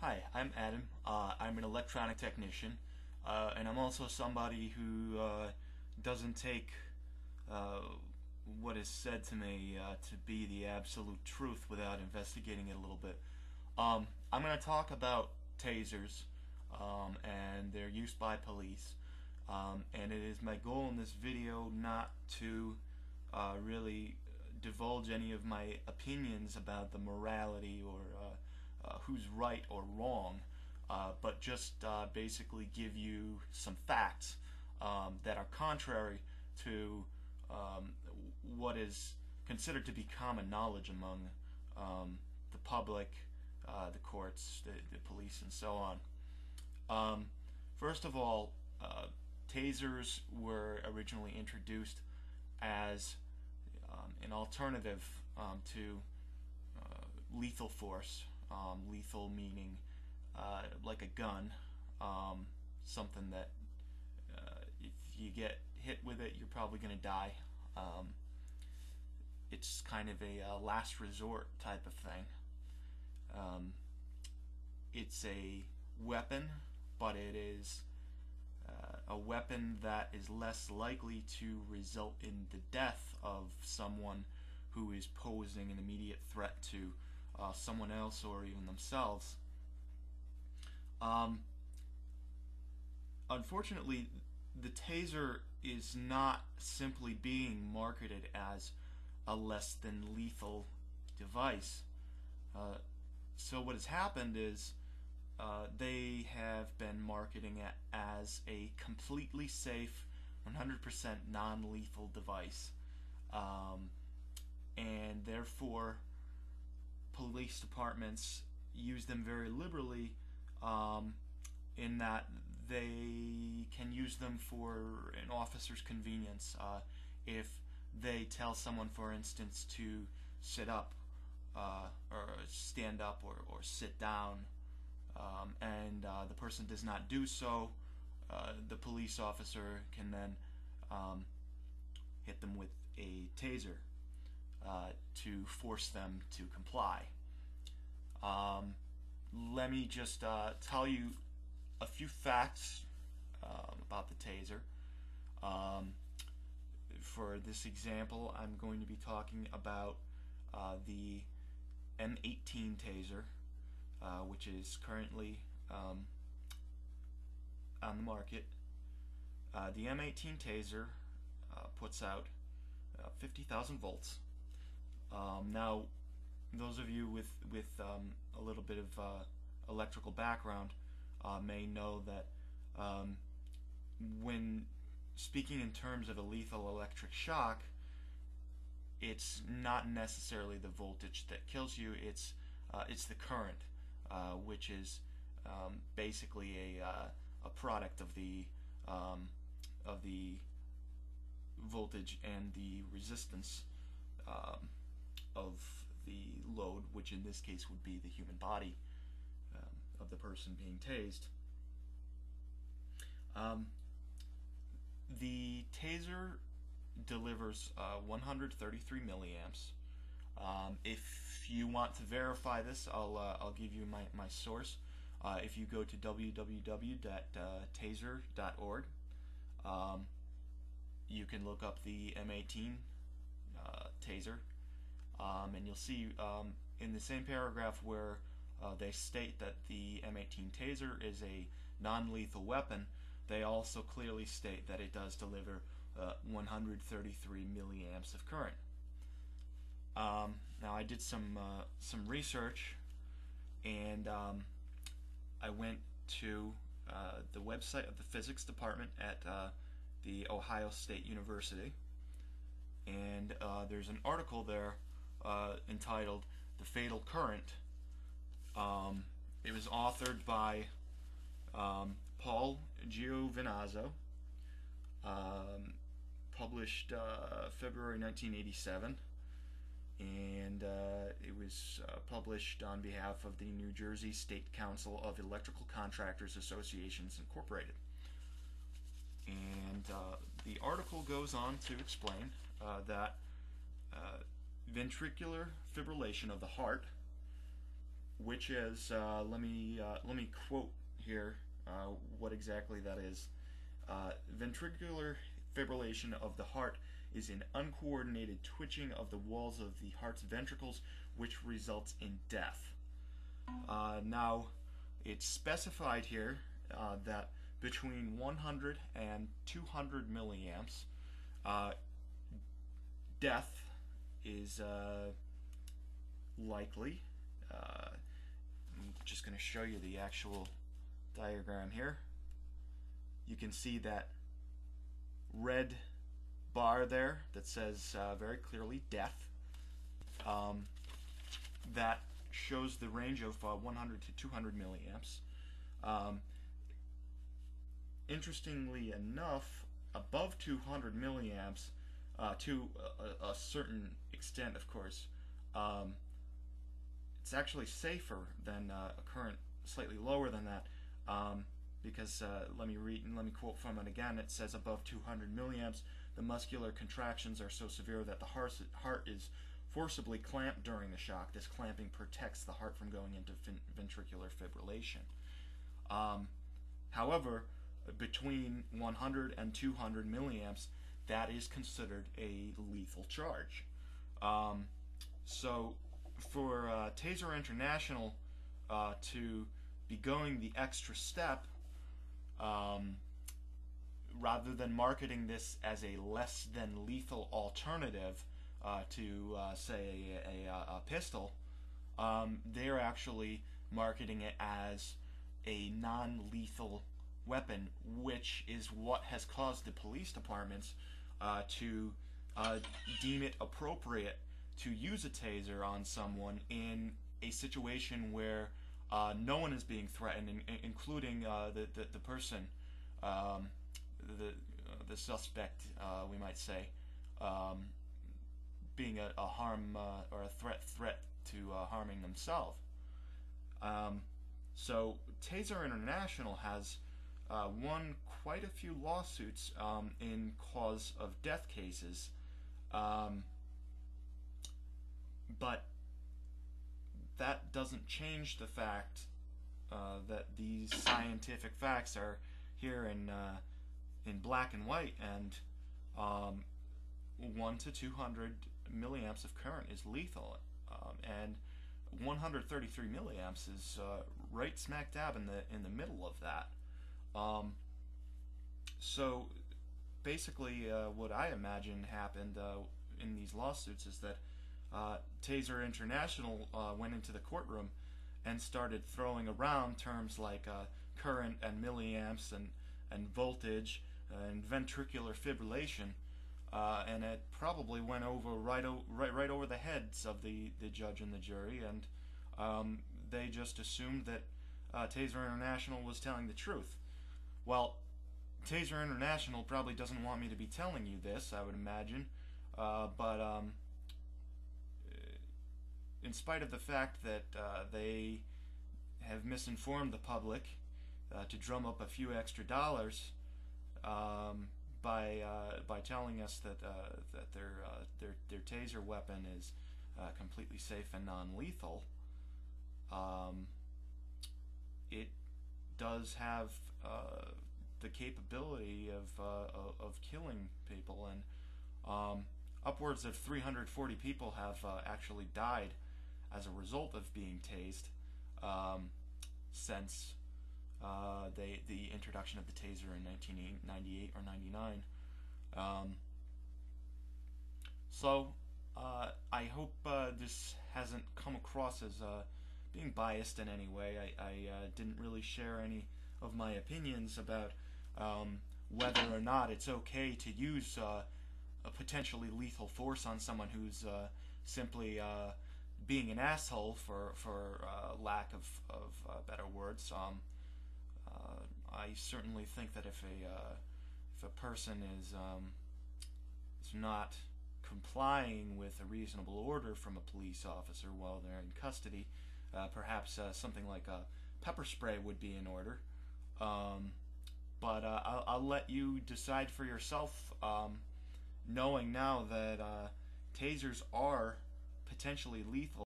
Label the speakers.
Speaker 1: Hi, I'm Adam. I'm an electronic technician, and I'm also somebody who doesn't take uh, what is said to me to be the absolute truth without investigating it a little bit. I'm going to talk about tasers and their use by police, and it is my goal in this video not to really divulge any of my opinions about the morality or who's right or wrong, but just basically give you some facts that are contrary to what is considered to be common knowledge among the public, the courts, the police, and so on. First of all, tasers were originally introduced as an alternative to lethal force. Lethal meaning like a gun, something that if you get hit with it, you're probably going to die. It's kind of a last resort type of thing. It's a weapon, but it is a weapon that is less likely to result in the death of someone who is posing an immediate threat to someone else or even themselves. Unfortunately, the taser is not simply being marketed as a less than lethal device. So what has happened is they have been marketing it as a completely safe, 100% non-lethal device, and therefore police departments use them very liberally, in that they can use them for an officer's convenience. If they tell someone, for instance, to sit up or stand up or sit down, and the person does not do so, the police officer can then hit them with a taser to force them to comply. Let me just tell you a few facts about the taser. For this example, I'm going to be talking about the M18 taser, which is currently on the market. The M18 taser puts out 50,000 volts. Now, those of you with a little bit of electrical background may know that when speaking in terms of a lethal electric shock, it's not necessarily the voltage that kills you. It's the current, which is basically a product of the voltage and the resistance of the load, which in this case would be the human body of the person being tased. The taser delivers 133 milliamps. If you want to verify this, I'll give you my source. If you go to www.taser.org, you can look up the M18 taser, and you'll see in the same paragraph where they state that the M18 taser is a non-lethal weapon, they also clearly state that it does deliver 133 milliamps of current. Now, I did some research, and I went to the website of the physics department at the Ohio State University, and there's an article there entitled "The Fatal Current." It was authored by Paul Giovinazzo, published February 1987, and it was published on behalf of the New Jersey State Council of Electrical Contractors Associations Incorporated. And the article goes on to explain that ventricular fibrillation of the heart which is let me quote here what exactly that is. Ventricular fibrillation of the heart is an uncoordinated twitching of the walls of the heart's ventricles, which results in death. Now, it's specified here that between 100 and 200 milliamps, death is likely. I'm just going to show you the actual diagram here. You can see that red bar there that says very clearly death. That shows the range of 100 to 200 milliamps. Interestingly enough, above 200 milliamps, to a certain extent, of course, it's actually safer than a current slightly lower than that, because let me quote from it again. It says above 200 milliamps, the muscular contractions are so severe that the heart is forcibly clamped during the shock. This clamping protects the heart from going into ventricular fibrillation. However, between 100 and 200 milliamps, that is considered a lethal charge. So for Taser International to be going the extra step, rather than marketing this as a less than lethal alternative to, say, a pistol, they're actually marketing it as a non-lethal weapon, which is what has caused the police departments to deem it appropriate to use a taser on someone in a situation where no one is being threatened, including the person, the suspect, we might say, being a harm or a threat to harming themselves. So Taser International has won quite a few lawsuits in cause of death cases, but that doesn't change the fact that these scientific facts are here in black and white, and 1 to 200 milliamps of current is lethal, and 133 milliamps is right smack dab in the middle of that. So basically, what I imagine happened in these lawsuits is that Taser International went into the courtroom and started throwing around terms like current and milliamps and voltage and ventricular fibrillation, and it probably went over right over the heads of the judge and the jury, and they just assumed that Taser International was telling the truth. Well, Taser International probably doesn't want me to be telling you this, I would imagine, but in spite of the fact that they have misinformed the public to drum up a few extra dollars by telling us that their taser weapon is completely safe and non-lethal, it does have the capability of killing people, and upwards of 340 people have actually died as a result of being tased since the introduction of the taser in 1998 or 99. So I hope this hasn't come across as being biased in any way. I didn't really share any of my opinions about whether or not it's okay to use a potentially lethal force on someone who's simply being an asshole, for lack of better words. I certainly think that if a person is not complying with a reasonable order from a police officer while they're in custody, perhaps something like a pepper spray would be in order. But I'll let you decide for yourself, knowing now that tasers are potentially lethal.